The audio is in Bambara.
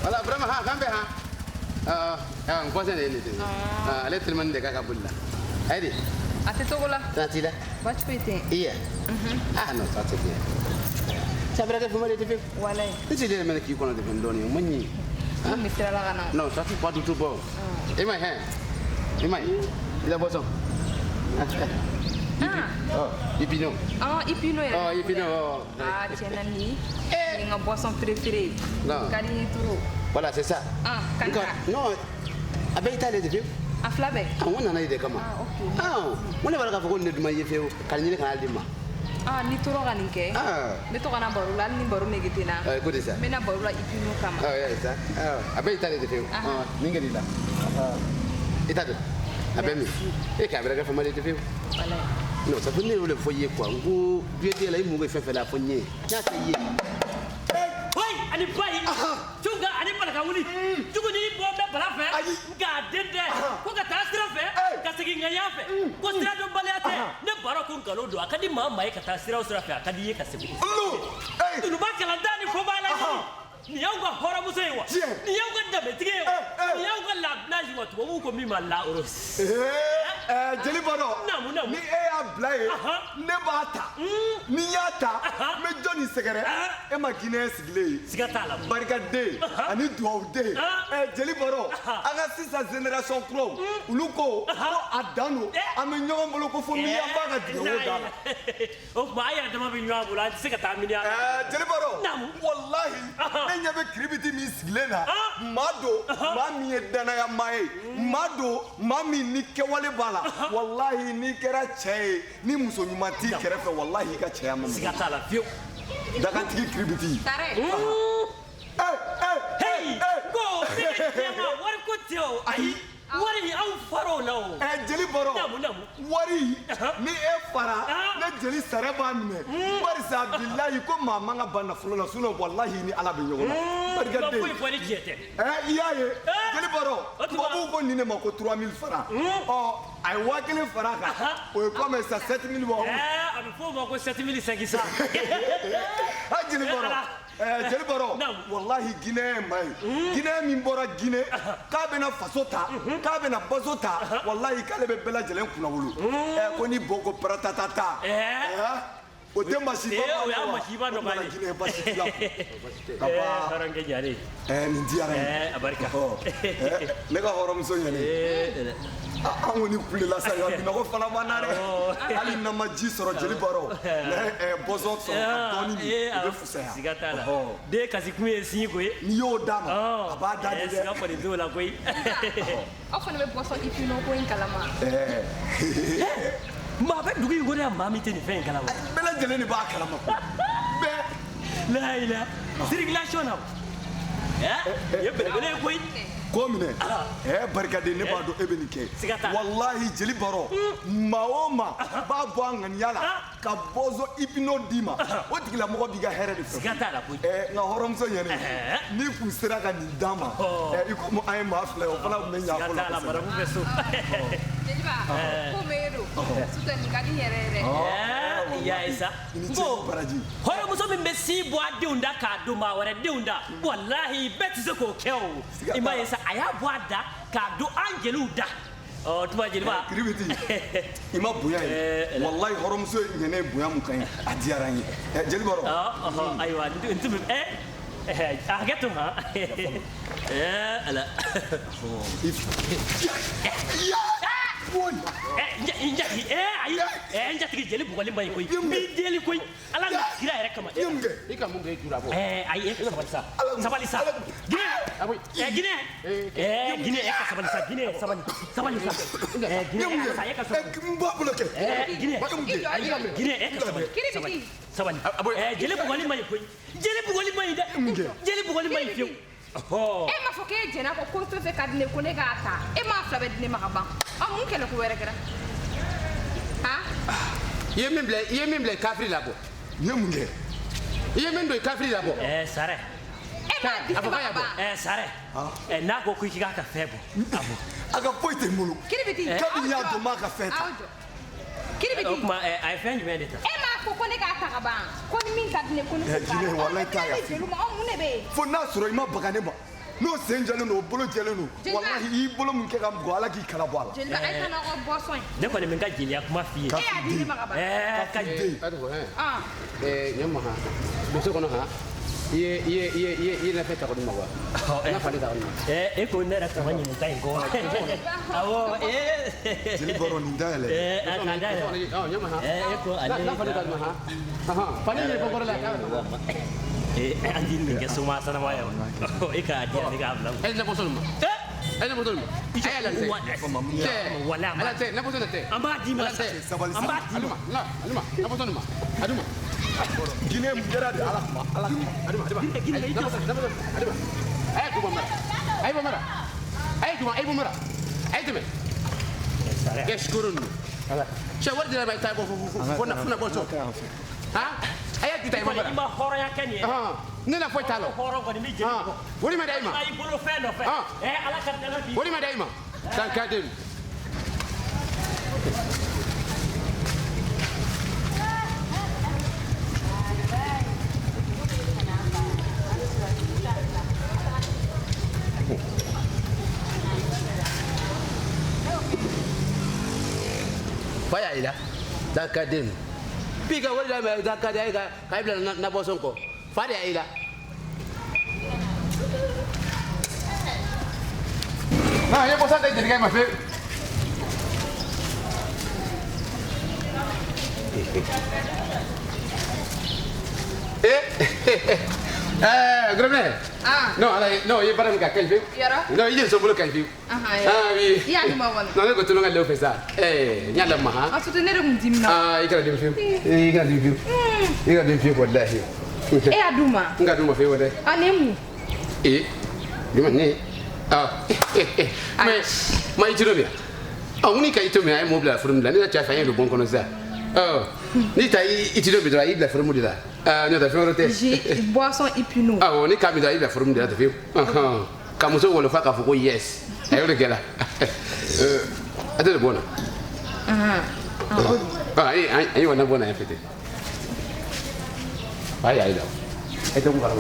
Voilà, vraiment, quand même, on passe les allez tout le monde de Kakaboula. Allez. À tes tours là. Tranquille. Va tu péter. Hier. Ah non, ça c'est bien. Ça veut dire que vous m'avez fait. Voilà. C'est des mecs qui connaissent des données. Moi, mais c'est la gana. non, ça c'est pas du tout bon. Et moi, il a boisson. Hypno. Ah, Hypno. Oh, Hypno. Ah, tiens, Nani. Et une boisson préférée. Kali Touro. Voilà, c'est ça. Ah, Kanka. Non, avec Italie, tu à Flabé. Ah, on en a idée comment. Ah, ok. Ah, on est pas là pour qu'on ne demande pas. Quand il est canal de ma. Ah, ni Touro Ganike. Ah. Mais tu as un barou là, ni barou négatina. Écoutez ça. Mais na barou là, Hypno Kama. Ah, oui, ça. Ah, avec Italie, tu ah, Ningali là. Italie. Avec moi. Et qu'à vrai que famille, tu fais. Voilà. Non, ça peut le foyer quoi. Vous, bien dire là, il m'aurait fait la poignée. Tiens, ça y est. Ani bai tunga ani balaka wuli tuguni bo be bala fe ga dende ko ka tasira fe ka sigi ngaya fe ko sira do balate ne baro ko ngalo do akadi mama e ka tasira usra fe akadi ye ka sigi tunu ba kala dani ko bala ni yaw ga hora musewa ni yaw ga dabe tige ni yaw ga la naji wato wo ko mi ma la oros Djeli Barron ni e ya blaye ne ba ta ni ya ta me joni segere e ma Guinée sigle sigata la barikade ani duaude Djeli Barron anga sisa génération pro uluko adano ame nyom bolo ko fomi ya ba ga diwo dala o ba ya dama bi nywa bula sigata mi ya Djeli Barron wallahi ne nyabe kiribiti mi sigle na mado mami e dana ya mai mado mami ni kewale bala wallahi ni kera cey ni muso nyuma ti kerefe wallahi ka cey am sigata la fiu daga tigi kribiti Tare. Hey go tema war ko tio ai wari au faro no Djeli Barron wari ni e fara na Djeli Sarre ba mine barisa billahi ko mama nga bana fulo suno wallahi ni ala be nyogo barga de ko ni jete iyaye Djeli Barron babu ko ni ne mako 3000 francs ay wakile fara ka o ko me sa 7000 bo abi fo mako 7500 Djeli Barron Djeli Barron wallahi Guinée mai Guinée min bora Guinée ka be na fasota ka be na bazota wallahi kale be bela jelen kuna wulu ko ni boko pratatata o te masiba o ya masiba no bani Guinée basitla aba harange jare ni diara abarika ne ka horom so nyane awoni kule la sa yo no ko fana banare ali na maji soro Djeli Barron bozo so toni ni be fusa sigata la de kasi kuye singo ni yo dama aba da de siga pare do la koi Enfin, le boisson Hypno ko en kalama. Ma be dugi ngore mami te ni fe kalama bela jele ni ba kalama be la ila circulation na ye bele bele koi ko mine barkade ne ba do ebenike wallahi Djeli Barron maoma ba bo ngani yala ka bozo Hypno dima o tigila mo biga here de sigata la koi nga horom so yene ni ku sira ka ni dama iko mo ay ma fle o fala me nya ko la mara bu beso Djeli ba ko medo suta ni kadi herere ya isa go baraji hoyo muso mi mesi bo adeunda ka do ma wore deunda wallahi beti se ko keo ima isa aya bo ada ka do angelu da o tuba Djeli ba kiribiti ima buya wallahi horom so yene buya mu kan adiaranye Djeli Barron aywa ntu agetum ha ala njati Djeli bugoli mai koy bi deli koy ala kira yere kama ika munge jura bo ay sabalisa gine gine ka sabalisa gine sabalisa gine sa yeka mbabulake gine ka sabali Djeli bugoli mai koy Djeli bugoli mai da Djeli bugoli mai fiu ma fo ke jena ko fe kadne ko ne gata ma flabe dine makaba amun kele ko were gara ye min ble kafri labo yemunge ye min do kafri labo Sarre avocat bo Sarre na ko ku kiga ka febo abo aga poite mulu kiribiti kabi ya do ma ka feta kiribiti kuma ay fen jumede ta ma ko ne k'a ta ka ban ko ni min ka di ne ko ne ko Djeli wallahi t'a ya jeli ma mun ne bɛ fo n'a sɔrɔ I ma baga ne ma n'o sen jɛlen don o bolo jɛlen don wallahi I y'i bolo min kɛ ka bugɔ Ala k'i kala bɔ a la jeli a ye kana ko boisson ye ne kɔni bɛ n ka jeliya kuma f'i ye e y'a di ne ma ka ban ka di ɲɛ ma ha muso kɔnɔ ha I ye na fɛ ta kɔni ma wa na fali ta kɔni ma e ko ne yɛrɛ kama ɲininka in kɔ awɔ Djeli Barron nin dayɛlɛ a ka dayɛlɛ ɲɛ ma ha e ko ale na fali ta kɔni ma ha fali ye kɔkɔrɔ la k'a ma an di nin kɛ soma sanama ye e k'a di ale k'a bila e na bɔsɔn ma e na bɔsɔn ma I y'a lase wala ala tɛ na bɔsɔn tɛ an b'a di ma sabali an b'a di ma alima na bɔsɔn ma aduma Guinée mun kɛra de Ala kuma aduma ayi kuma mara ayi bɔ mara ayi kuma ayi bɔ mara ayi tɛmɛ kɛsikoro ninnu cɛ wari dira ma I ta bɔ fo na bɔsɔn ha a y'a di ta I bɔ mara i ma hɔrɔnya kɛ nin ye ne na foyi t'a la hɔrɔn kɔni bɛ jeli kɔ wari ma da I ma i bolo fɛn dɔ fɛ ala ka dɛmɛ b'i wari ma da I ma tan ka den fa y'a yira tan ka den bi ka wari da ma tan ka den ka bila na bɔsɔn kɔ fa de y'a yira nah ye bɔsɔn tɛ jelikɛ ma fe Gromne no ala no ye baran ka kalfi no ye so bolo kalfi oui ya ni ma wala no ne ko tulunga le fesa nyala ma ha asutu ne dum dimna ikra dim fi ikra dim fi wallahi aduma nga duma fe wala anemu duma ne ma itiro bia uni ka itiro ai mobile from la ne ta fa yin bon kono za ni ta itiro bi dra i la from de la no da fe rote boisson Hypno ni ka bi dra i la from de la fe ka muso wala fa ka fuko yes ayo de gela ade bona ai wana bona ya fete ai ai da ai to ngara